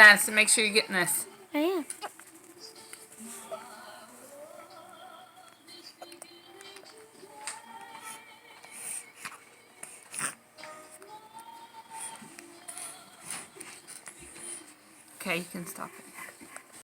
Madison. Make sure you're getting this. I am. Okay, you can stop it.